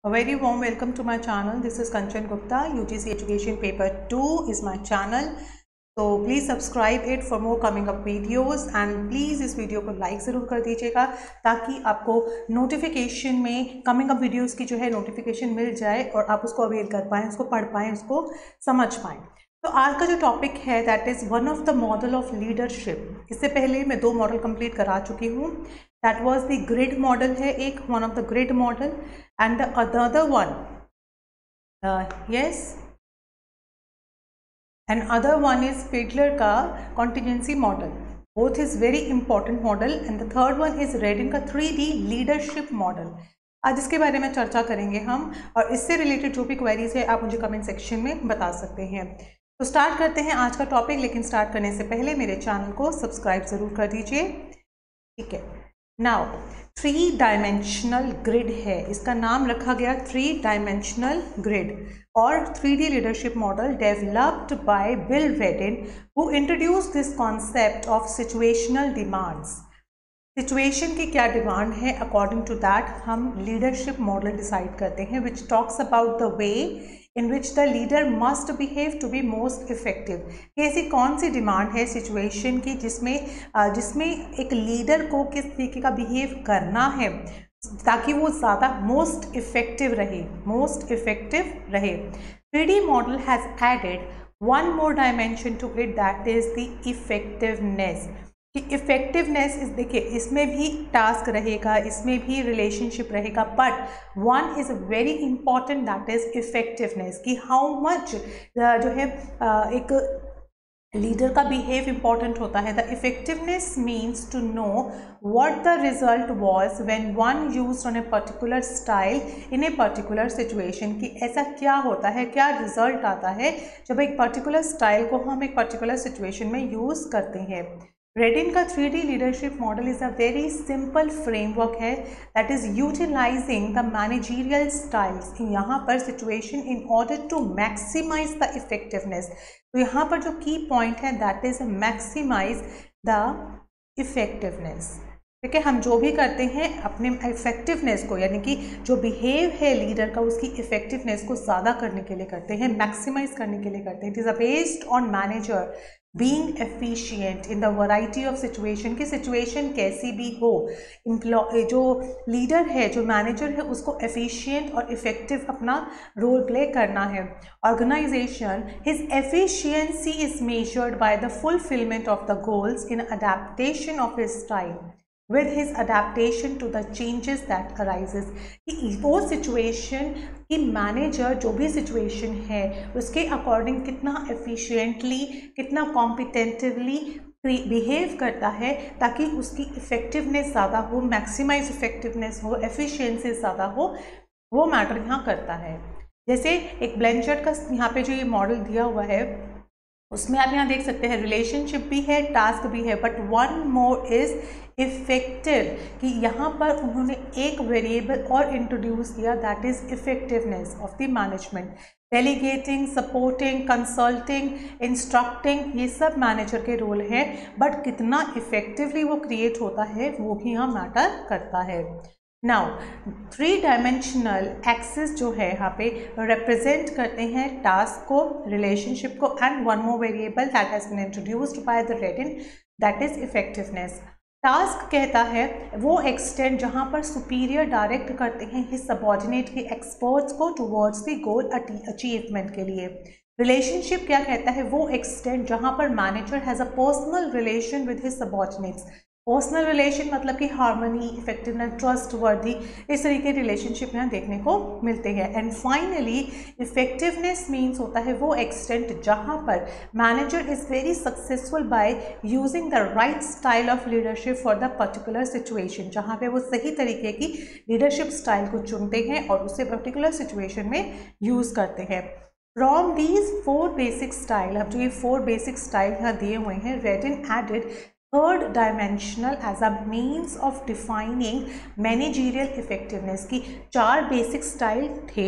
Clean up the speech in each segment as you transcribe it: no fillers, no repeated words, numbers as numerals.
A very warm welcome to my channel. This is Kanchan Gupta. UGC Education Paper 2 is my channel. So please subscribe it for more coming up videos and please इस video को like ज़रूर कर दीजिएगा ताकि आपको notification में coming up videos की जो है नोटिफिकेशन मिल जाए और आप उसको अवेल कर पाएँ, उसको पढ़ पाएँ, उसको समझ पाएँ। तो आज का जो टॉपिक है that is one of the model of leadership. इससे पहले मैं 2 मॉडल कंप्लीट करा चुकी हूँ। That was the grid model है एक, one of the grid model, and the other one and other one is Fiedler का contingency model. Both is very important model and the third one is Redin का 3D leadership model. आज इसके बारे में चर्चा करेंगे हम और इससे रिलेटेड जो भी क्वेरीज है आप मुझे कमेंट सेक्शन में बता सकते हैं। तो स्टार्ट करते हैं आज का टॉपिक, लेकिन स्टार्ट करने से पहले मेरे चैनल को सब्सक्राइब ज़रूर कर दीजिए, ठीक है। नाउ 3 डायमेंशनल ग्रिड है, इसका नाम रखा गया 3 डायमेंशनल ग्रिड और 3D leadership model developed by Bill Reddin who introduced this concept of situational demands. Situation की क्या डिमांड है, अकॉर्डिंग टू दैट हम लीडरशिप मॉडल डिसाइड करते हैं, which talks about the way in which the leader must behave to be most effective. ऐसी कौन सी demand है situation की जिसमें एक लीडर को किस तरीके का बिहेव करना है ताकि वो ज़्यादा मोस्ट इफेक्टिव रहे। 3D model has added one more dimension to it, that is the effectiveness. कि इफेक्टिवनेस इस देखिए, इसमें भी टास्क रहेगा, इसमें भी रिलेशनशिप रहेगा, but one is very important, that is effectiveness. कि हाउ मच जो है एक लीडर का बिहेव इंपॉर्टेंट होता है। The effectiveness means to know what the result was when one used on a particular style in a particular situation. कि ऐसा क्या होता है, क्या रिजल्ट आता है जब एक पर्टिकुलर स्टाइल को हम एक पर्टिकुलर सिचुएशन में यूज़ करते हैं। रेडिन का 3D leadership model is a very simple framework है that is utilising the managerial styles यहाँ पर situation in order to maximise the effectiveness. तो यहाँ पर जो की पॉइंट है that is maximise the effectiveness. ठीक है, हम जो भी करते हैं अपने इफेक्टिवनेस को, यानी कि जो बिहेव है लीडर का उसकी इफेक्टिवनेस को ज़्यादा करने के लिए करते हैं, मैक्सिमाइज करने के लिए करते हैं। It is based on manager being efficient in the variety of situation. की सिचुएशन कैसी भी हो, जो लीडर है, जो मैनेजर है, उसको एफिशिएंट और इफेक्टिव अपना रोल प्ले करना है। Organization his efficiency is measured by the fulfilment of the goals in adaptation of his style with his adaptation to the changes that arises। कि वो सिचुएशन कि मैनेजर जो भी सिचुएशन है उसके अकॉर्डिंग कितना एफिशिएंटली, कितना कॉम्पिटेंटिवली बिहेव करता है ताकि उसकी इफेक्टिवनेस ज़्यादा हो, मैक्सिमाइज इफेक्टिवनेस हो, एफिशिएंसी ज़्यादा हो, वो मैटर यहाँ करता है। जैसे एक ब्लैंचर्ड का यहाँ पे जो ये मॉडल दिया हुआ है उसमें आप यहाँ देख सकते हैं रिलेशनशिप भी है, टास्क भी है, but one more is effective. कि यहाँ पर उन्होंने एक वेरिएबल और इंट्रोड्यूस किया that is effectiveness of the management. Delegating, supporting, consulting, instructing, ये सब मैनेजर के रोल है, बट कितना इफेक्टिवली वो क्रिएट होता है वो भी यहाँ मैटर करता है। नाउ 3 डायमेंशनल एक्सिस जो है यहाँ पे रिप्रेजेंट करते हैं टास्क को, रिलेशनशिप को, and one more variable that has been introduced by the Reddin that is effectiveness. Task कहता है वो एक्सटेंड जहाँ पर सुपीरियर डायरेक्ट करते हैं हिज सबऑर्डिनेट के एक्सपर्ट्स को टुवर्ड्स द गोल अचीवमेंट के लिए। रिलेशनशिप क्या कहता है, वो एक्सटेंड जहाँ पर manager has a personal relation with his subordinates. Personal relation मतलब कि हार्मनी, इफेक्टिवनेस, ट्रस्ट वर्दी, इस तरीके के रिलेशनशिप यहाँ देखने को मिलते हैं। एंड फाइनली इफेक्टिवनेस मीन्स होता है वो एक्सटेंट जहाँ पर manager is very successful by using the right style of leadership for the particular situation. जहाँ पे वो सही तरीके की लीडरशिप स्टाइल को चुनते हैं और उसे पर्टिकुलर सिचुएशन में यूज़ करते हैं। फ्रॉम दीज 4 बेसिक स्टाइल, अब जो ये 4 बेसिक स्टाइल यहाँ दिए हुए हैं, Reddin added third dimensional as a means of defining managerial effectiveness. की 4 बेसिक स्टाइल थे,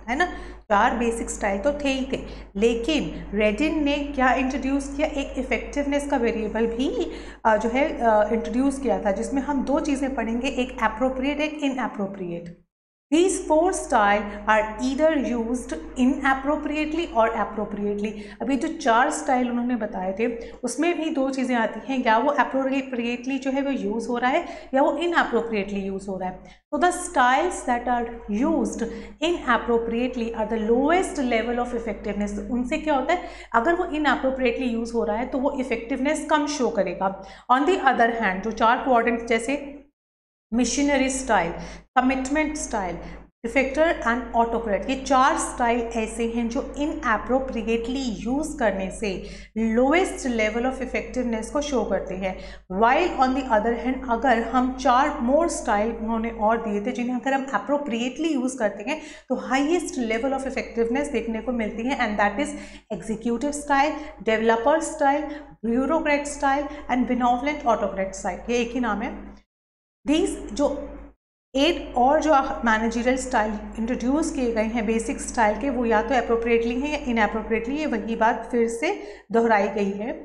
है ना, 4 बेसिक स्टाइल तो थे ही थे, लेकिन रेडिन ने क्या इंट्रोड्यूस किया, एक इफेक्टिवनेस का वेरिएबल भी जो है इंट्रोड्यूस किया था, जिसमें हम 2 चीज़ें पढ़ेंगे, एक एप्रोप्रिएट, एक inappropriate. These four styles are either used inappropriately or appropriately। अभी जो 4 स्टाइल उन्होंने बताए थे उसमें भी 2 चीज़ें आती हैं, या वो appropriately जो है वो यूज़ हो रहा है या वो inappropriately यूज़ हो रहा है। तो the styles that are used inappropriately are the lowest level of effectiveness. उनसे क्या होता है, अगर वो inappropriately यूज़ हो रहा है तो वो इफेक्टिवनेस कम शो करेगा। ऑन द अदर हैंड जो 4 क्वाड्रेंट जैसे missionary style, commitment style, effector and autocrat, ये 4 स्टाइल ऐसे हैं जो इनएप्रोप्रिएटली यूज़ करने से लोएस्ट लेवल ऑफ इफेक्टिवनेस को शो करते हैं। While on the other hand अगर हम 4 मोर स्टाइल उन्होंने और दिए थे जिन्हें अगर हम अप्रोप्रिएटली यूज़ करते हैं तो हाईएस्ट लेवल ऑफ इफेक्टिवनेस देखने को मिलती है, and that is executive style, developer style, bureaucrat style and benevolent autocrat style. ये एक ही नाम है। These जो 8 और जो मैनेजरियल स्टाइल इंट्रोड्यूस किए गए हैं बेसिक स्टाइल के, वो या तो अप्रोप्रिएटली हैं या इनअप्रोप्रिएटली, ये वही बात फिर से दोहराई गई है।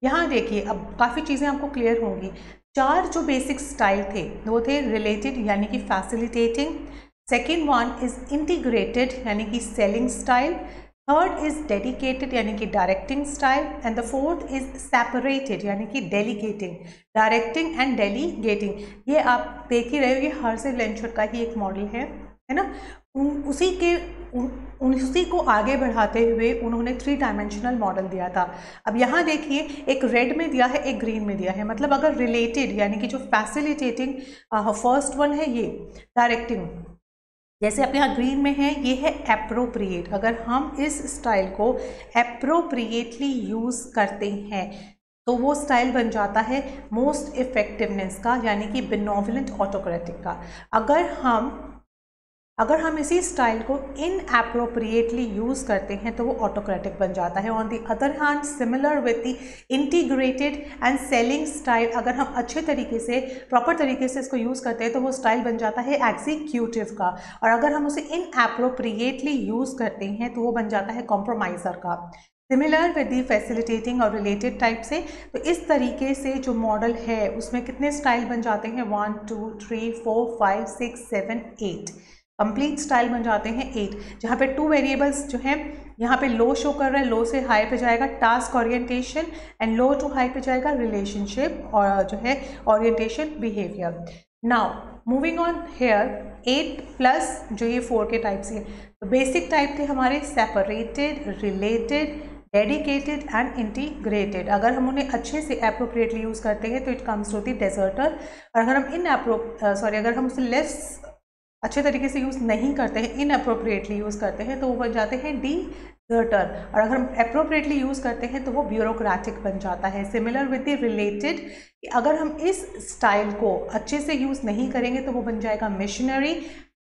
यहाँ देखिए अब काफ़ी चीज़ें आपको क्लियर होंगी। 4 जो बेसिक स्टाइल थे वो थे रिलेटेड यानी कि facilitating, second one is integrated यानी कि selling style, third is dedicated यानी कि directing style, and the fourth is separated यानी कि डेलीगेटिंग। डायरेक्टिंग एंड डेलीगेटिंग ये आप देख ही रहे हो, ये हर्सिव लेंशर का ही एक मॉडल है ना। उसी को आगे बढ़ाते हुए उन्होंने 3 डायमेंशनल मॉडल दिया था। अब यहाँ देखिए एक रेड में दिया है, एक ग्रीन में दिया है। मतलब अगर रिलेटेड यानी कि जो फैसिलिटेटिंग फर्स्ट वन है, ये डायरेक्टिंग जैसे अपने यहाँ ग्रीन में है, ये है एप्रोप्रिएट। अगर हम इस स्टाइल को एप्रोप्रिएटली यूज़ करते हैं तो वो स्टाइल बन जाता है मोस्ट इफेक्टिवनेस का यानी कि बेनवोलेंट ऑटोक्रेटिक का। अगर हम इसी स्टाइल को इनएप्रोप्रिएटली यूज़ करते हैं तो वो ऑटोक्रेटिक बन जाता है। On the other hand similar with the integrated and selling style, अगर हम अच्छे तरीके से प्रॉपर तरीके से इसको यूज़ करते हैं तो वो स्टाइल बन जाता है एग्जीक्यूटिव का, और अगर हम उसे इनएप्रोप्रिएटली यूज़ करते हैं तो वो बन जाता है कॉम्प्रोमाइज़र का। सिमिलर विद दी फैसिलिटेटिंग और रिलेटेड टाइप से। तो इस तरीके से जो मॉडल है उसमें कितने स्टाइल बन जाते हैं, 1 2 3 4 5 6 7 8 कंप्लीट स्टाइल बन जाते हैं 8, जहाँ पे 2 वेरिएबल्स जो हैं यहाँ पे लो शो कर रहा है, लो से हाई पे जाएगा task orientation and low to high पे जाएगा रिलेशनशिप और जो है orientation behaviour. Now moving on here 8 plus जो ये 4 के टाइप्स हैं। तो बेसिक टाइप थे हमारे separated, related, dedicated and integrated. अगर हम उन्हें अच्छे से एप्रोप्रिएटली यूज़ करते हैं तो इट कम्स टू द डेजर्टर, और अगर हम अगर हम उसे लेस अच्छे तरीके से यूज़ नहीं करते हैं, इनअप्रोप्रिएटली यूज़ करते हैं तो वो बन जाते हैं डिजर्टर, और अगर हम अप्रोप्रिएटली यूज़ करते हैं तो वो ब्यूरोक्रेटिक बन जाता है। सिमिलर विद द रिलेटेड, अगर हम इस स्टाइल को अच्छे से यूज़ नहीं करेंगे तो वो बन जाएगा मिशनरी,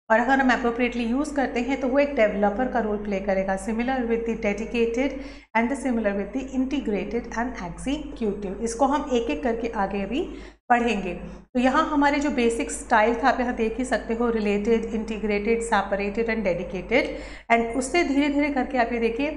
और अगर हम अप्रोप्रिएटली यूज़ करते हैं तो वो एक डेवलपर का रोल प्ले करेगा। Similar with the dedicated and the similar with the integrated and executive. इसको हम एक एक करके आगे अभी पढ़ेंगे। तो यहाँ हमारे जो बेसिक स्टाइल था आप यहाँ देख ही सकते हो, related, integrated, separated and dedicated, and उससे धीरे धीरे करके आप ये देखिए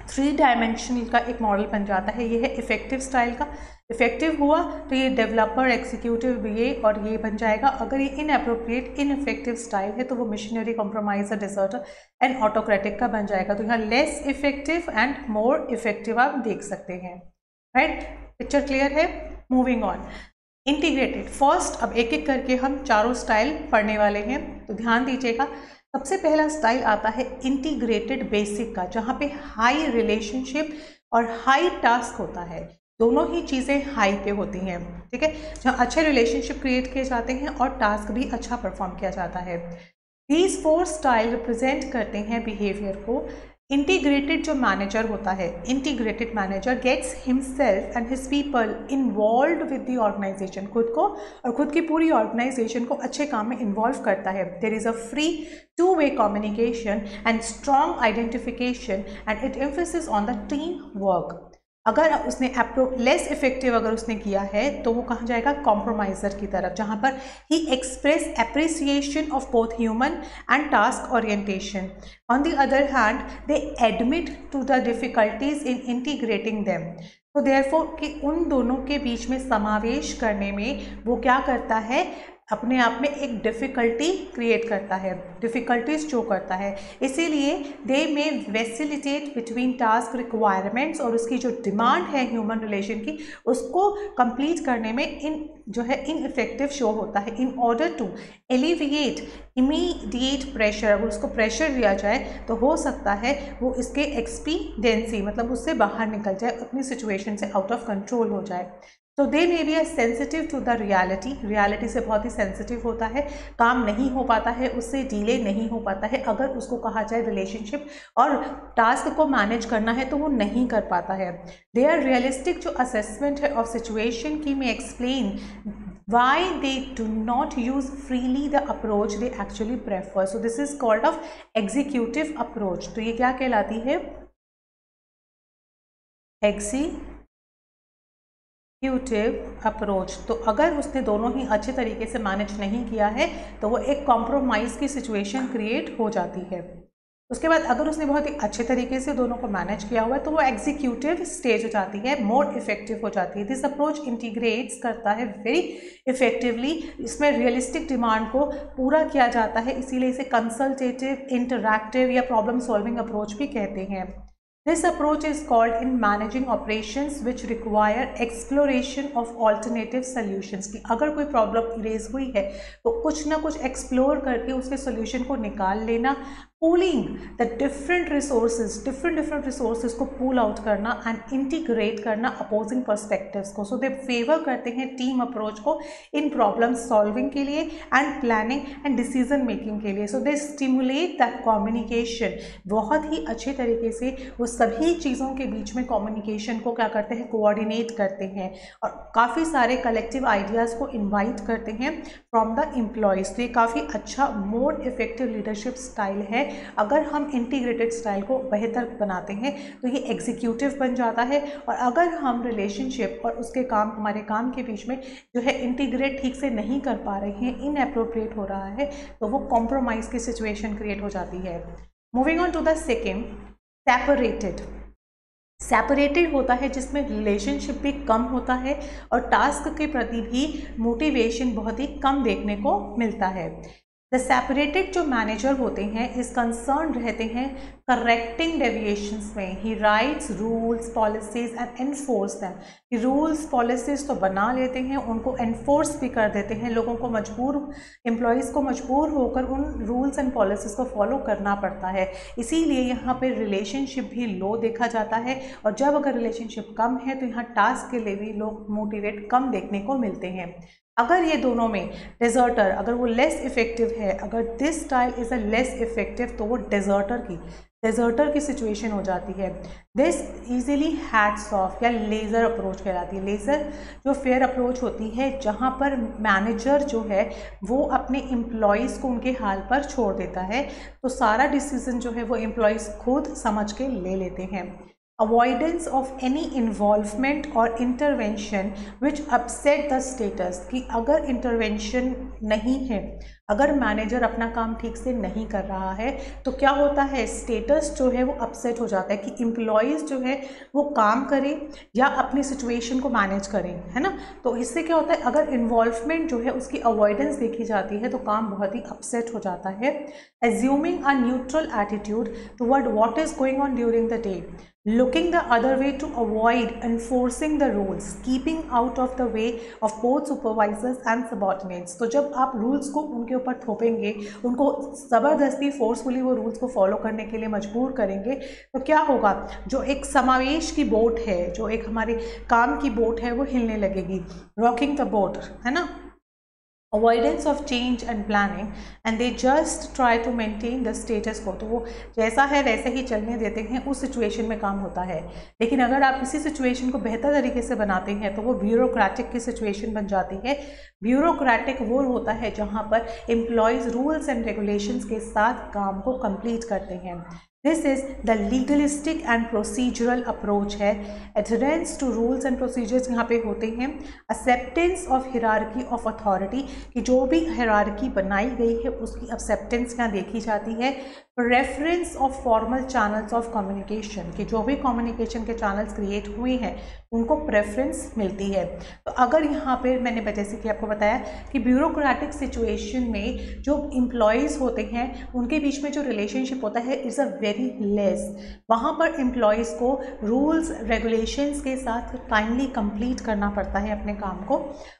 3 डायमेंशनल का एक मॉडल बन जाता है। ये है इफेक्टिव स्टाइल का। इफेक्टिव हुआ तो ये डेवलपर, एग्जीक्यूटिव ये और ये बन जाएगा। अगर ये इनअप्रोप्रिएट, इनइफेक्टिव स्टाइल है तो वो मिशनरी, कॉम्प्रोमाइजर, डिजर्टर एंड ऑटोक्रेटिक का बन जाएगा। तो यहाँ less effective and more effective आप देख सकते हैं। राइट, पिक्चर क्लियर है। मूविंग ऑन इंटीग्रेटेड फर्स्ट, अब एक एक करके हम चारों स्टाइल पढ़ने वाले हैं, तो ध्यान दीजिएगा। सबसे पहला स्टाइल आता है इंटीग्रेटेड बेसिक का, जहाँ पे हाई रिलेशनशिप और हाई टास्क होता है, दोनों ही चीज़ें हाई पे होती हैं। ठीक है, जहाँ अच्छे रिलेशनशिप क्रिएट किए जाते हैं और टास्क भी अच्छा परफॉर्म किया जाता है। दीज 4 स्टाइल रिप्रेजेंट करते हैं बिहेवियर को। इंटीग्रेटेड जो मैनेजर होता है, integrated manager gets himself and his people involved with the organization, खुद को और खुद की पूरी ऑर्गेनाइजेशन को अच्छे काम में इन्वॉल्व करता है। There is a free two-way communication and strong identification and it emphasis on the team work। अगर उसने लेस इफेक्टिव अगर उसने किया है तो वो कहाँ जाएगा, कॉम्प्रोमाइज़र की तरफ, जहाँ पर ही express appreciation of both human and task orientation. On the other hand they admit to the difficulties in integrating them. तो देयरफॉर कि उन दोनों के बीच में समावेश करने में वो क्या करता है, अपने आप में एक डिफ़िकल्टी क्रिएट करता है, डिफ़िकल्टीज शो करता है। इसीलिए दे में फैसिलिटेट बिटवीन टास्क रिक्वायरमेंट्स, और उसकी जो डिमांड है ह्यूमन रिलेशन की उसको कंप्लीट करने में इनइफेक्टिव शो होता है। In order to alleviate immediate pressure, अगर उसको प्रेशर दिया जाए तो हो सकता है वो इसके एक्सपीडेंसी मतलब उससे बाहर निकल जाए, अपनी सिचुएशन से आउट ऑफ कंट्रोल हो जाए। तो they may be sensitive to the reality से बहुत ही सेंसिटिव होता है, काम नहीं हो पाता है, उससे डीले नहीं हो पाता है। अगर उसको कहा जाए रिलेशनशिप और टास्क को मैनेज करना है तो वो नहीं कर पाता है। दे आर रियलिस्टिक जो असेसमेंट है ऑफ सिचुएशन की में explain why they do not use freely the approach they actually prefer. So this is called of executive approach. तो ये क्या कहलाती है? Executive approach. तो अगर उसने दोनों ही अच्छे तरीके से मैनेज नहीं किया है तो वो एक कॉम्प्रोमाइज़ की सिचुएशन क्रिएट हो जाती है। उसके बाद अगर उसने बहुत ही अच्छे तरीके से दोनों को मैनेज किया हुआ है तो वो एग्जीक्यूटिव स्टेज हो जाती है, मोर इफेक्टिव हो जाती है। दिस अप्रोच इंटीग्रेट्स करता है वेरी इफेक्टिवली, इसमें रियलिस्टिक डिमांड को पूरा किया जाता है, इसीलिए इसे कंसल्टेटिव, इंटरैक्टिव या प्रॉब्लम सॉल्विंग अप्रोच भी कहते हैं। This approach is called in managing operations which require exploration of alternative solutions। कि अगर कोई प्रॉब्लम रेज हुई है तो कुछ ना कुछ एक्सप्लोर करके उसके सोल्यूशन को निकाल लेना, पूलिंग द डिफरेंट रिसोर्सेज को पूल आउट करना एंड इंटीग्रेट करना अपोजिंग पर्सपेक्टिव्स को। सो दे फेवर करते हैं टीम अप्रोच को इन प्रॉब्लम सॉल्विंग के लिए and planning and decision making के लिए। सो दे स्टिमुलेट दैट कम्युनिकेशन, बहुत ही अच्छे तरीके से वो सभी चीज़ों के बीच में कम्युनिकेशन को क्या करते हैं, कोऑर्डिनेट करते हैं और काफ़ी सारे कलेक्टिव आइडियाज़ को इन्वाइट करते हैं फ्रॉम द एम्प्लॉयज़। तो ये काफ़ी अच्छा मोर इफेक्टिव लीडरशिप स्टाइल है। अगर हम इंटीग्रेटेड स्टाइल को बेहतर बनाते हैं तो ये एग्जीक्यूटिव बन जाता है, और अगर हम रिलेशनशिप और उसके काम, हमारे काम के बीच में जो है इंटीग्रेट ठीक से नहीं कर पा रहे हैं, इनएप्रोप्रिएट हो रहा है, तो वो कॉम्प्रोमाइज़ की सिचुएशन क्रिएट हो जाती है। Moving on to the second, separated होता है जिसमें रिलेशनशिप भी कम होता है और टास्क के प्रति भी मोटिवेशन बहुत ही कम देखने को मिलता है। द सेपरेटेड जो मैनेजर होते हैं इस कंसर्न रहते हैं करेक्टिंग डेविएशंस में। ही rights rules policies and enforce them. Rules policies तो बना लेते हैं, उनको एनफोर्स भी कर देते हैं, लोगों को एम्प्लॉयज़ को मजबूर होकर उन रूल्स एंड पॉलिसीज़ को फॉलो करना पड़ता है। इसीलिए यहाँ पे रिलेशनशिप भी लो देखा जाता है, और जब अगर रिलेशनशिप कम है तो यहाँ टास्क के लिए भी लोग मोटिवेट कम देखने को मिलते हैं। अगर ये दोनों में डेजर्टर, अगर वो लेस इफेक्टिव है, अगर this style is a less effective, तो वो डेजर्टर की सिचुएशन हो जाती है। दिस इजीली हैट्स ऑफ या लेज़र अप्रोच कहलाती है। लेज़र जो फेयर अप्रोच होती है जहाँ पर मैनेजर जो है वो अपने एम्प्लॉयज़ को उनके हाल पर छोड़ देता है, तो सारा डिसीजन जो है वो एम्प्लॉयज़ खुद समझ के ले लेते हैं। अवॉइडेंस ऑफ एनी इन्वॉल्वमेंट और intervention which upset the status, कि अगर इंटरवेंशन नहीं है, अगर मैनेजर अपना काम ठीक से नहीं कर रहा है तो क्या होता है, स्टेटस जो है वो अपसेट हो जाता है कि एम्प्लॉयज़ जो है वो काम करें या अपनी सिचुएशन को मैनेज करें, है ना। तो इससे क्या होता है, अगर इन्वॉल्वमेंट जो है उसकी अवॉइडेंस देखी जाती है तो काम बहुत ही अपसेट हो जाता है। Assuming a neutral attitude toward what is going on during the day, looking the other way to avoid enforcing the rules, keeping out of the way of both supervisors and subordinates। तो जब आप rules को उनके ऊपर थोपेंगे, उनको ज़बरदस्ती forcefully वो rules को फॉलो करने के लिए मजबूर करेंगे, तो क्या होगा, जो एक समावेश की बोट है, जो एक हमारे काम की बोट है, वो हिलने लगेगी, रॉकिंग द बोट, है ना। Avoidance of change and planning and they just try to maintain the status quo, तो वो जैसा है वैसे ही चलने देते हैं, उस सिचुएशन में काम होता है। लेकिन अगर आप किसी सिचुएशन को बेहतर तरीके से बनाते हैं तो वो ब्यूरोक्रेटिक की सिचुएशन बन जाती है। ब्यूरोक्रेटिक वो होता है जहाँ पर एम्प्लॉयज़ रूल्स एंड रेगुलेशंस के साथ काम को कंप्लीट करते हैं। This is the legalistic and procedural approach है। Adherence to rules and procedures यहाँ पे होते हैं। Acceptance of hierarchy of authority, कि जो भी हिरार्की बनाई गई है उसकी एक्सेप्टेंस यहाँ देखी जाती है। Preference of formal channels of communication, कि जो भी कम्युनिकेशन के चैनल्स क्रिएट हुए हैं उनको प्रेफरेंस मिलती है। तो अगर यहाँ पे मैंने जैसे कि आपको बताया कि ब्यूरोक्रेटिक सिचुएशन में जो एम्प्लॉयज़ होते हैं उनके बीच में जो रिलेशनशिप होता है इज़ अ वेरी लेस। वहाँ पर एम्प्लॉयज़ को रूल्स रेगुलेशंस के साथ टाइमली कंप्लीट करना पड़ता है अपने काम को।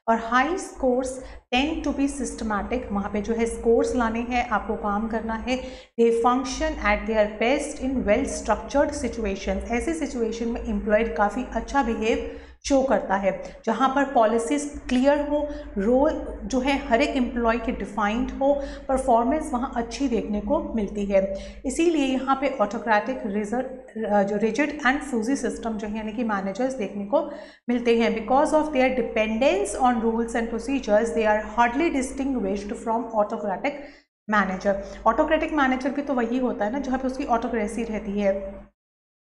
और high scores tend to be systematic, वहाँ पे जो है स्कोर्स लाने हैं, आपको काम करना है। They function at their best in well structured situation, ऐसे सिचुएशन में एम्प्लॉयड काफ़ी अच्छा बिहेव शो करता है, जहाँ पर पॉलिसीज क्लियर हो, रोल जो है हर एक एम्प्लॉय के डिफाइंड हो, परफॉर्मेंस वहाँ अच्छी देखने को मिलती है। इसीलिए यहाँ पे ऑटोक्रेटिक जो रिजिड एंड फ्यूजी सिस्टम जो है यानी कि मैनेजर्स देखने को मिलते हैं। Because of their dependence on rules and procedures they are hardly distinguished from autocratic manager. Autocratic manager भी तो वही होता है ना जहाँ पे उसकी ऑटोक्रेसी रहती है।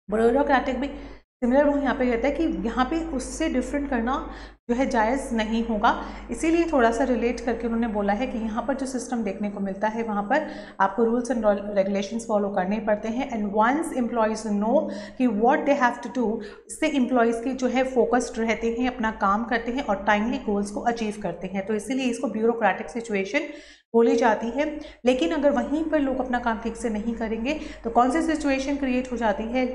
ब्यूरोक्रेटिक भी सिमिलर वो यहाँ पे कहता है कि यहाँ पे उससे डिफरेंट करना जो है जायज़ नहीं होगा। इसीलिए थोड़ा सा रिलेट करके उन्होंने बोला है कि यहाँ पर जो सिस्टम देखने को मिलता है वहाँ पर आपको रूल्स एंड रेगुलेशंस फॉलो करने पड़ते हैं। एंड वंस एम्प्लॉयज़ नो कि what they have to do, इससे एम्प्लॉयज़ की जो है फोकस्ड रहते हैं, अपना काम करते हैं और टाइमली गोल्स को अचीव करते हैं। तो इसीलिए इसको ब्यूरोक्रेटिक सिचुएशन बोली जाती है। लेकिन अगर वहीं पर लोग अपना काम ठीक से नहीं करेंगे तो कौन सी सिचुएशन क्रिएट हो जाती है?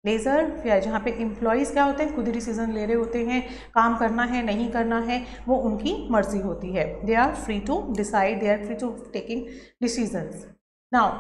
लेज़र या जहाँ पे एम्प्लॉयज़ क्या होते हैं, खुद ही डिसीजन ले रहे होते हैं, काम करना है नहीं करना है वो उनकी मर्जी होती है। They are free to decide, they are free to taking decisions. Now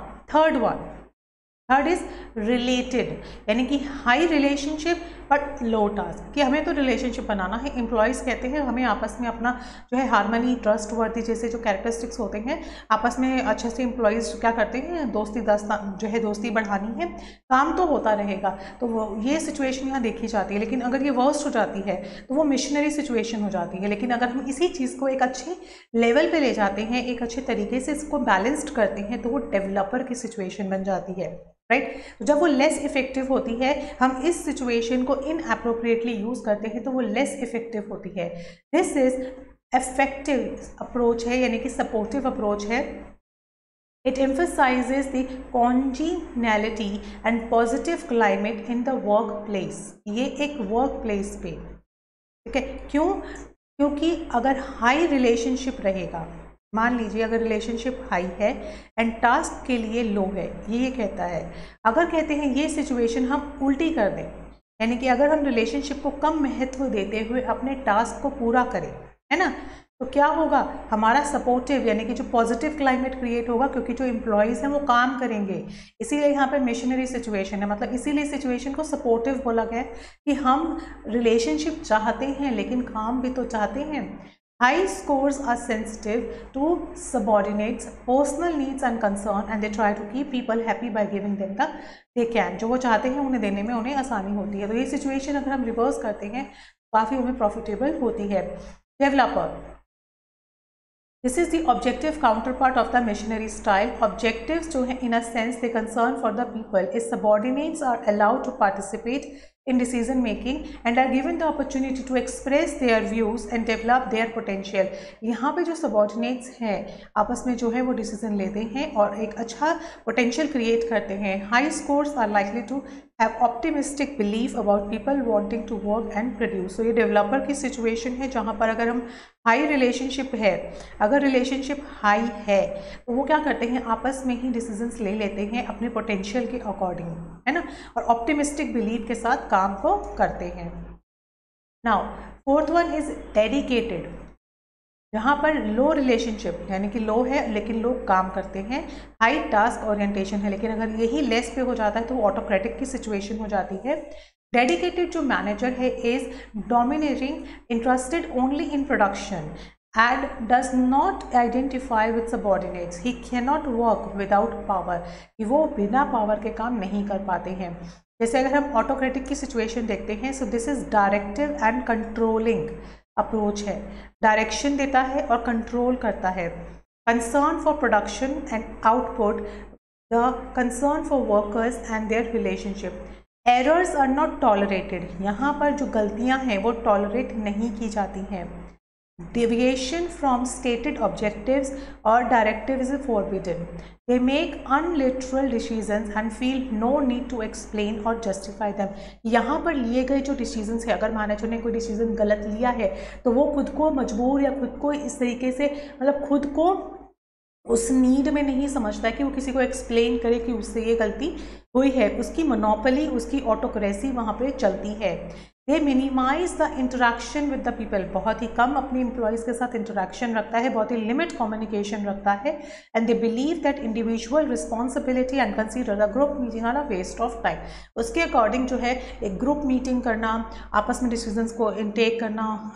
third is related, यानी कि high relationship but low task, कि हमें तो रिलेशनशिप बनाना है। एम्प्लॉयज़ कहते हैं हमें आपस में अपना जो है हार्मनी, ट्रस्ट वर्दी जैसे जो कैरेक्टरिस्टिक्स होते हैं आपस में अच्छे से एम्प्लॉयज़ क्या करते हैं, दोस्ती बढ़ानी है, काम तो होता रहेगा। तो वो ये सिचुएशन यहाँ देखी जाती है। लेकिन अगर ये वर्स्ट हो जाती है तो वो मिशनरी सिचुएशन हो जाती है। लेकिन अगर हम इसी चीज़ को एक अच्छे लेवल पे ले जाते हैं, एक अच्छे तरीके से इसको बैलेंस्ड करते हैं तो वो डेवलपर की सिचुएशन बन जाती है, राइट। तो जब वो लेस इफेक्टिव होती है, हम इस सिचुएशन को इनअप्रोप्रिएटली यूज़ करते हैं तो वो लेस इफेक्टिव होती है। दिस इज इफेक्टिव अप्रोच है, यानी कि सपोर्टिव अप्रोच है। It emphasises the congeniality and positive climate in the work place. ये एक वर्क प्लेस पे, ठीक है, क्योंकि अगर हाई रिलेशनशिप रहेगा, मान लीजिए अगर रिलेशनशिप हाई है एंड टास्क के लिए लो है, ये कहता है। अगर कहते हैं ये सिचुएशन हम उल्टी कर दें, यानी कि अगर हम रिलेशनशिप को कम महत्व देते हुए अपने टास्क को पूरा करें, है ना, तो क्या होगा, हमारा सपोर्टिव यानी कि जो पॉजिटिव क्लाइमेट क्रिएट होगा, क्योंकि जो एम्प्लॉयज़ हैं वो काम करेंगे। इसीलिए यहाँ पे मिशनरी सिचुएशन है, मतलब इसीलिए सिचुएशन को सपोर्टिव बोला गया कि हम रिलेशनशिप चाहते हैं लेकिन काम भी तो चाहते हैं। High scores are sensitive to subordinates' personal needs and concern, and they try to keep people happy by giving them the they can. जो वो चाहते हैं उन्हें देने में उन्हें आसानी होती है। तो ये सिचुएशन अगर हम रिवर्स करते हैं काफ़ी हमें प्रॉफिटेबल होती है। Developer, this is the objective counter part of the missionary style. Objectives जो है in a sense they concern for the people, is subordinates are allowed to participate in decision making and are given the opportunity to express their views and develop their potential। यहाँ पे जो subordinates हैं आपस में जो है वो decision लेते हैं और एक अच्छा पोटेंशियल क्रिएट करते हैं। High scores are likely to have optimistic believe about people wanting to work and produce. तो ये डेवलपर की सिचुएशन है जहाँ पर अगर हम हाई रिलेशनशिप है, अगर रिलेशनशिप हाई है तो वो क्या करते हैं, आपस में ही डिसीजंस ले लेते हैं अपने पोटेंशियल के अकॉर्डिंग, है ना, और ऑप्टिमिस्टिक बिलीव के साथ काम को करते हैं। Now fourth one is dedicated, जहाँ पर लो रिलेशनशिप यानी कि लो है लेकिन लोग काम करते हैं, हाई टास्क ओरिएंटेशन है, लेकिन अगर यही लेस पे हो जाता है तो ऑटोक्रेटिक की सिचुएशन हो जाती है। डेडिकेटेड जो मैनेजर है is dominating, interested only in production and does not identify with subordinates। he cannot work without power, कि वो बिना पावर के काम नहीं कर पाते हैं। जैसे अगर हम ऑटोक्रेटिक की सिचुएशन देखते हैं, so this is directive and controlling approach है, डायरेक्शन देता है और कंट्रोल करता है। Concern for production and output the concern for workers and their relationship. Errors are not tolerated, यहाँ पर जो गलतियाँ हैं वो टॉलरेट नहीं की जाती हैं। Deviation from stated objectives or directives is forbidden. They make unliteral decisions and feel no need to explain or justify them. यहाँ पर लिए गए जो डिसीजंस है, अगर मैनेजर ने कोई डिसीजन गलत लिया है तो वो खुद को मजबूर या खुद को इस तरीके से मतलब खुद को उस नीड में नहीं समझता है कि वो किसी को एक्सप्लेन करे कि उससे ये गलती हुई है। उसकी मोनोपोली, उसकी ऑटोक्रेसी वहाँ पे चलती है। They minimise the interaction with the people, बहुत ही कम अपने एम्प्लॉयज़ के साथ इंटरेक्शन रखता है, बहुत ही लिमिट कम्युनिकेशन रखता है। And they believe that individual responsibility and consider the group meeting are a waste of time. उसके अकॉर्डिंग जो है एक ग्रुप मीटिंग करना, आपस में डिसीजंस को इनटेक करना,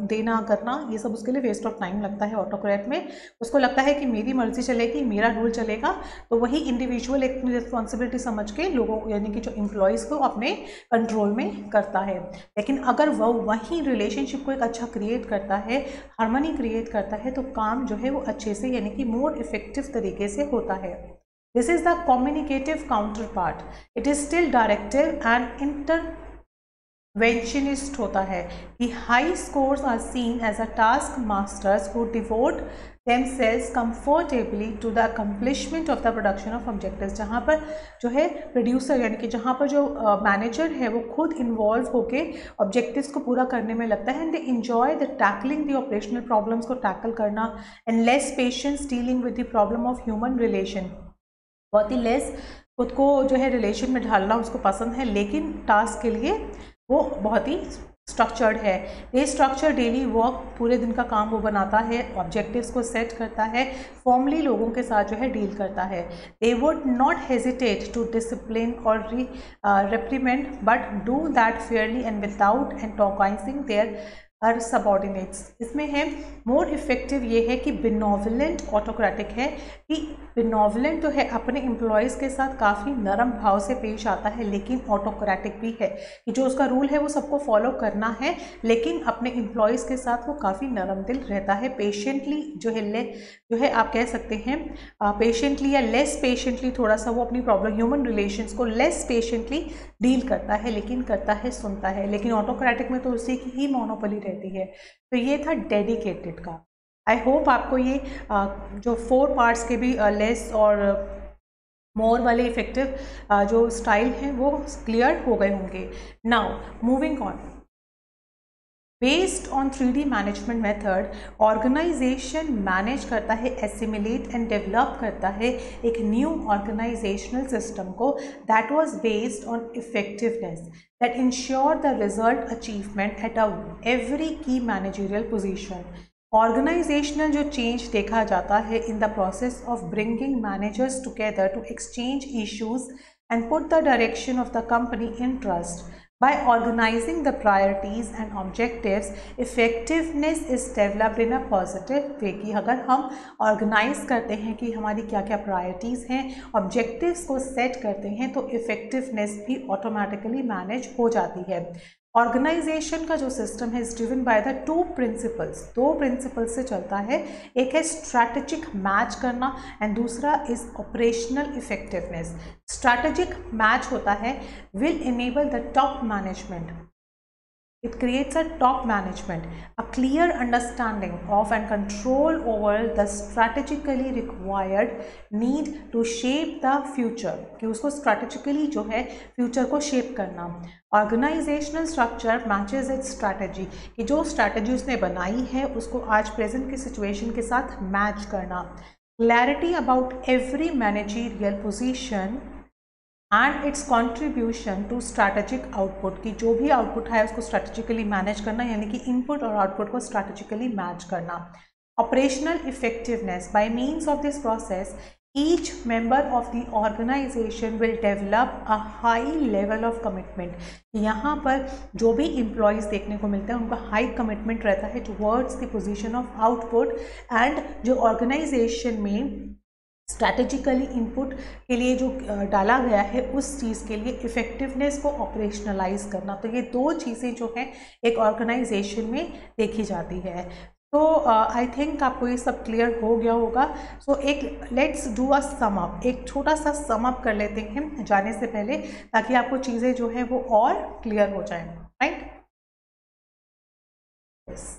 देना करना, ये सब उसके लिए वेस्ट ऑफ टाइम लगता है। ऑटोक्रेट में उसको लगता है कि मेरी मर्जी चलेगी, मेरा रूल चलेगा, तो वही इंडिविजुअल एक रिस्पॉन्सिबिलिटी समझ के लोगों यानी कि जो एम्प्लॉयज़ को अपने कंट्रोल में करता है। लेकिन अगर वह वही रिलेशनशिप को एक अच्छा क्रिएट करता है, हार्मनी क्रिएट करता है, तो काम जो है वो अच्छे से यानी कि मोर इफेक्टिव तरीके से होता है। This is the communicative counterpart. It is still directive and interventionist होता है कि high scores are seen as a taskmasters who devote themselves comfortably to the accomplishment of the production of objectives। जहाँ पर जो है producer यानी कि जहाँ पर जो मैनेजर है वो खुद इन्वॉल्व होके ऑब्जेक्टिव्स को पूरा करने में लगता है। And they enjoy the tackling the operational problems को टैकल करना and less patience dealing with the problem of human relation. बहुत ही लेस खुद को जो है रिलेशन में ढालना उसको पसंद है, लेकिन टास्क के लिए वो बहुत ही स्ट्रक्चर्ड है। ये स्ट्रक्चर डेली वर्क, पूरे दिन का काम वो बनाता है, ऑब्जेक्टिव्स को सेट करता है, फॉर्मली लोगों के साथ जो है डील करता है। They would not hesitate to discipline और reprimand but do that fairly and without antagonising their her subordinates. इसमें है मोर इफेक्टिव ये है कि बिनोवलेंट ऑटोक्रेटिक है कि बिनोवलेंट तो है अपने एम्प्लॉयज़ के साथ काफ़ी नरम भाव से पेश आता है, लेकिन ऑटोक्रेटिक भी है कि जो उसका रूल है वो सबको फॉलो करना है, लेकिन अपने एम्प्लॉयज़ के साथ वो काफ़ी नरम दिल रहता है। पेशेंटली जो है आप कह सकते हैं पेशेंटली या लेस पेशेंटली थोड़ा सा वो अपनी प्रॉब्लम ह्यूमन रिलेशंस को लेस पेशेंटली डील करता है, लेकिन करता है, सुनता है। लेकिन ऑटोक्रेटिक में तो उसी की ही मोनोपोली रहती है। तो ये था डेडिकेटेड का। आई होप आपको ये जो 4 पार्ट्स के भी लेस और मोर वाले इफेक्टिव जो स्टाइल हैं वो क्लियर हो गए होंगे। Now moving on, based on 3D management method, organization manage करता है, एसिमिलेट एंड डेवलप करता है एक न्यू ऑर्गेनाइजेशनल सिस्टम को that was based on effectiveness that ensure the result achievement at every key managerial position. Organizational जो change देखा जाता है in the process of bringing managers together to exchange issues and put the direction of the company in trust. By organizing the priorities and objectives, effectiveness is developed in a positive way। कि अगर हम organise करते हैं कि हमारी क्या क्या priorities हैं, ऑब्जेक्टिव्स को सेट करते हैं, तो इफ़ेक्टिवनेस भी ऑटोमेटिकली मैनेज हो जाती है। ऑर्गेनाइजेशन का जो सिस्टम है is driven by the 2 principles, 2 principles से चलता है। एक है स्ट्रैटेजिक मैच करना एंड दूसरा is operational effectiveness. Strategic match होता है will enable the top management, it creates a top management, a clear understanding of and control over the strategically required need to shape the future, कि उसको strategically जो है future को shape करना। Organizational structure matches its strategy, कि जो strategy उसने बनाई है उसको आज present की situation के साथ match करना। Clarity about every managerial position and its contribution to strategic output, की जो भी आउटपुट है उसको स्ट्रैटेजिकली मैनेज करना, यानी कि इनपुट और आउटपुट को स्ट्रैटेजिकली मैच करना। Operational effectiveness, bye means of this process each member of the organization will develop a high level of commitment। यहाँ पर जो भी एम्प्लॉयज़ देखने को मिलते हैं उनका हाई कमिटमेंट रहता है towards the position of output, and जो ऑर्गेनाइजेशन में स्ट्रैटेजिकली इनपुट के लिए जो डाला गया है उस चीज़ के लिए इफ़ेक्टिवनेस को ऑपरेशनलाइज करना। तो ये 2 चीज़ें जो हैं एक ऑर्गेनाइजेशन में देखी जाती है। तो आई थिंक आपको ये सब क्लियर हो गया होगा। सो एक let's do a sum up, एक छोटा सा सम अप कर लेते हैं जाने से पहले, ताकि आपको चीज़ें जो है वो और क्लियर हो जाएं, राइट। यस,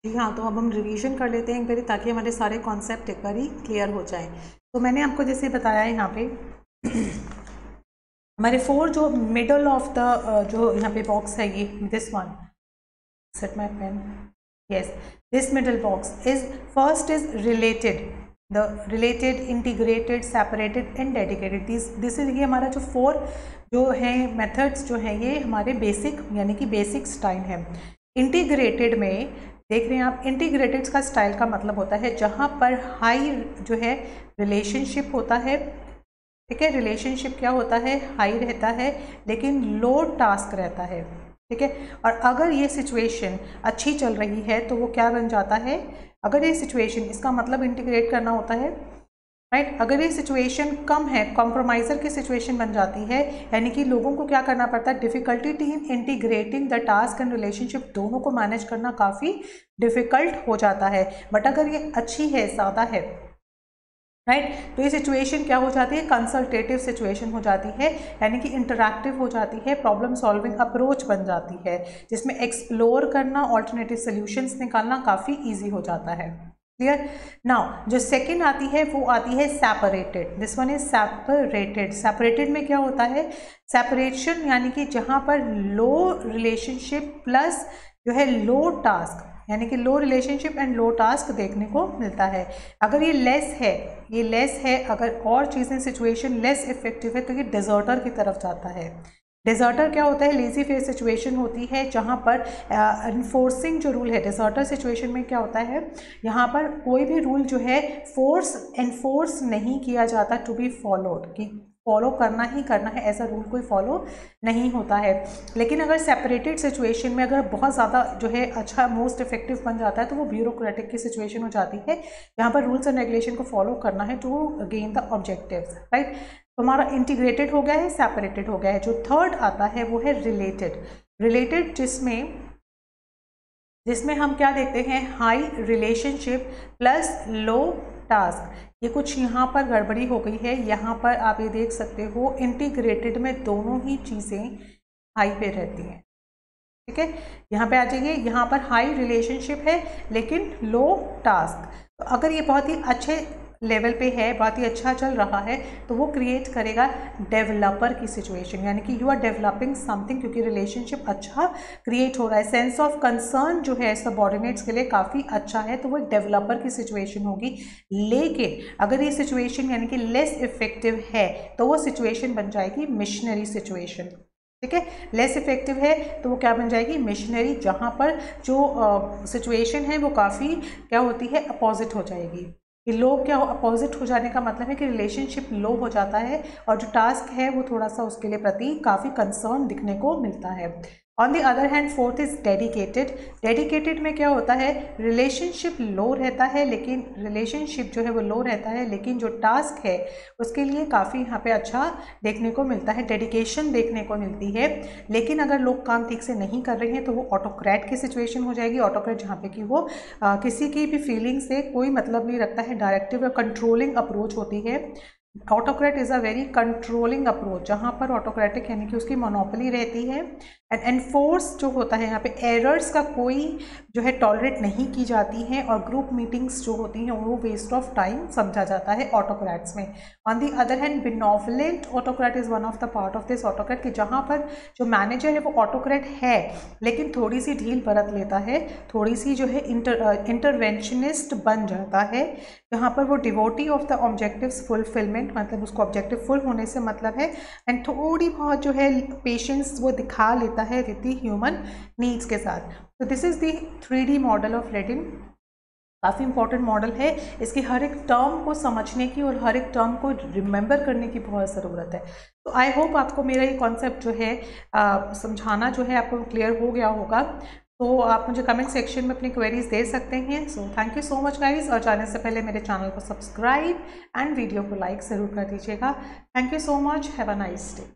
जी हाँ, तो अब हम रिवीजन कर लेते हैं एक बारी, ताकि हमारे सारे कॉन्सेप्ट एक बारी क्लियर हो जाएं। तो मैंने आपको जैसे बताया यहाँ पे हमारे 4 जो मिडल ऑफ द जो यहाँ पे बॉक्स है, ये this one, set my pen, yes, this middle box is first is related, the related, integrated, separated and dedicated, this is ये हमारा जो 4 जो है मेथड्स जो है ये हमारे बेसिक यानी कि बेसिक स्टाइल है। इंटीग्रेटेड में देख रहे हैं आप, इंटीग्रेटेड का स्टाइल का मतलब होता है जहाँ पर हाई जो है रिलेशनशिप होता है, ठीक है, रिलेशनशिप क्या होता है, हाई रहता है, लेकिन लो टास्क रहता है, ठीक है। और अगर ये सिचुएशन अच्छी चल रही है तो वो क्या बन जाता है, अगर ये सिचुएशन, इसका मतलब इंटीग्रेट करना होता है, राइट। अगर ये सिचुएशन कम है, कॉम्प्रोमाइज़र की सिचुएशन बन जाती है, यानी कि लोगों को क्या करना पड़ता है, difficulty in integrating the task and relationship, दोनों को मैनेज करना काफ़ी डिफ़िकल्ट हो जाता है। बट अगर ये अच्छी है, ज़्यादा है, राइट, तो ये सिचुएशन क्या हो जाती है, कंसल्टेटिव सिचुएशन हो जाती है, यानी कि इंटरैक्टिव हो जाती है, प्रॉब्लम सॉल्विंग अप्रोच बन जाती है, जिसमें एक्सप्लोर करना, ऑल्टरनेटिव सॉल्यूशंस निकालना काफ़ी इजी हो जाता है। क्लियर। नाउ जो सेकंड आती है वो आती है separated, this one is separated. Separated में क्या होता है, सेपरेशन यानी कि जहाँ पर लो रिलेशनशिप प्लस जो है लो टास्क, यानी कि लो रिलेशनशिप एंड लो टास्क देखने को मिलता है। अगर ये लेस है, ये लेस है, अगर और चीज़ें सिचुएशन लेस इफेक्टिव है तो ये डिजर्टर की तरफ जाता है। डिजर्टर क्या होता है, लेजी फेस सिचुएशन होती है, जहाँ पर इन्फोर्सिंग जो रूल है, डिजर्टर सिचुएशन में क्या होता है, यहाँ पर कोई भी रूल जो है एनफोर्स नहीं किया जाता टू बी फॉलोड, कि फॉलो करना ही करना है, ऐसा रूल कोई फॉलो नहीं होता है। लेकिन अगर सेपरेटेड सिचुएशन में अगर बहुत ज़्यादा जो है अच्छा मोस्ट इफेक्टिव बन जाता है तो वो ब्यूरोक्रेटिक की सिचुएशन हो जाती है, जहाँ पर रूल्स एंड रेगुलेशन को फॉलो करना है to gain the objectives, right. तो हमारा इंटीग्रेटेड हो गया है, सेपरेटेड हो गया है। जो थर्ड आता है वो है रिलेटेड। रिलेटेड जिसमें हम क्या देखते हैं, high relationship plus low task. ये कुछ यहाँ पर गड़बड़ी हो गई है, यहाँ पर आप ये देख सकते हो इंटीग्रेटेड में दोनों ही चीज़ें हाई पे रहती हैं, ठीक है। यहाँ पे आ जाइए, यहाँ पर हाई रिलेशनशिप है लेकिन लो टास्क। तो अगर ये बहुत ही अच्छे लेवल पे है, बहुत ही अच्छा चल रहा है, तो वो क्रिएट करेगा डेवलपर की सिचुएशन, यानी कि यू आर डेवलपिंग समथिंग, क्योंकि रिलेशनशिप अच्छा क्रिएट हो रहा है, सेंस ऑफ कंसर्न जो है सबऑर्डिनेट्स के लिए काफ़ी अच्छा है, तो वो एक डेवलपर की सिचुएशन होगी। लेकिन अगर ये सिचुएशन यानी कि लेस इफेक्टिव है तो वो सिचुएशन बन जाएगी मिशनरी सिचुएशन, ठीक है। लेस इफेक्टिव है तो वो क्या बन जाएगी, मिशनरी, जहाँ पर जो सिचुएशन है वो काफ़ी क्या होती है, अपोजिट हो जाएगी। कि लो क्या अपोजिट हो जाने का मतलब है कि रिलेशनशिप लो हो जाता है और जो टास्क है वो थोड़ा सा उसके लिए प्रति काफ़ी कंसर्न दिखने को मिलता है। On the other hand fourth is dedicated. Dedicated में क्या होता है, रिलेशनशिप लो रहता है, लेकिन रिलेशनशिप जो है वो लो रहता है, लेकिन जो टास्क है उसके लिए काफ़ी यहाँ पे अच्छा देखने को मिलता है, डेडिकेशन देखने को मिलती है। लेकिन अगर लोग काम ठीक से नहीं कर रहे हैं तो वो ऑटोक्रेट की सिचुएशन हो जाएगी। ऑटोक्रेट जहाँ पे कि वो किसी की भी फीलिंग से कोई मतलब नहीं रखता है, डायरेक्टिव या कंट्रोलिंग अप्रोच होती है। Autocrat is a very controlling approach, जहाँ पर ऑटोक्रेटिक यानी कि उसकी मोनोपोली रहती है। एंड एनफोर्स जो होता है यहाँ पे एरर्स का कोई जो है टॉलरेट नहीं की जाती है, और ग्रुप मीटिंग्स जो होती हैं वो वेस्ट ऑफ टाइम समझा जाता है ऑटोक्रेट्स में। On the other hand benevolent autocrat is one of the part of this autocrat, कि जहाँ पर जो मैनेजर है वो ऑटोक्रेट है लेकिन थोड़ी सी ढील बरत लेता है, थोड़ी सी जो है इंटरवेंशनिस्ट बन जाता है, जहाँ पर वो devotee of the objectives fulfilment, मतलब उसको ऑब्जेक्टिव फुल होने से मतलब है, एंड थोड़ी बहुत जो है पेशेंस वो दिखा लेता है विद द ह्यूमन नीड्स के साथ। तो this is the 3D model of Reddin. काफ़ी इंपॉर्टेंट मॉडल है, इसकी हर एक टर्म को समझने की और हर एक टर्म को रिमेंबर करने की बहुत ज़रूरत है। तो आई होप आपको मेरा ये कॉन्सेप्ट जो है समझाना जो है आपको क्लियर हो गया होगा। तो आप मुझे कमेंट सेक्शन में अपनी क्वेरीज दे सकते हैं। So thank you so much guys, और जाने से पहले मेरे चैनल को सब्सक्राइब एंड वीडियो को लाइक ज़रूर कर दीजिएगा। Thank you so much, have a nice day.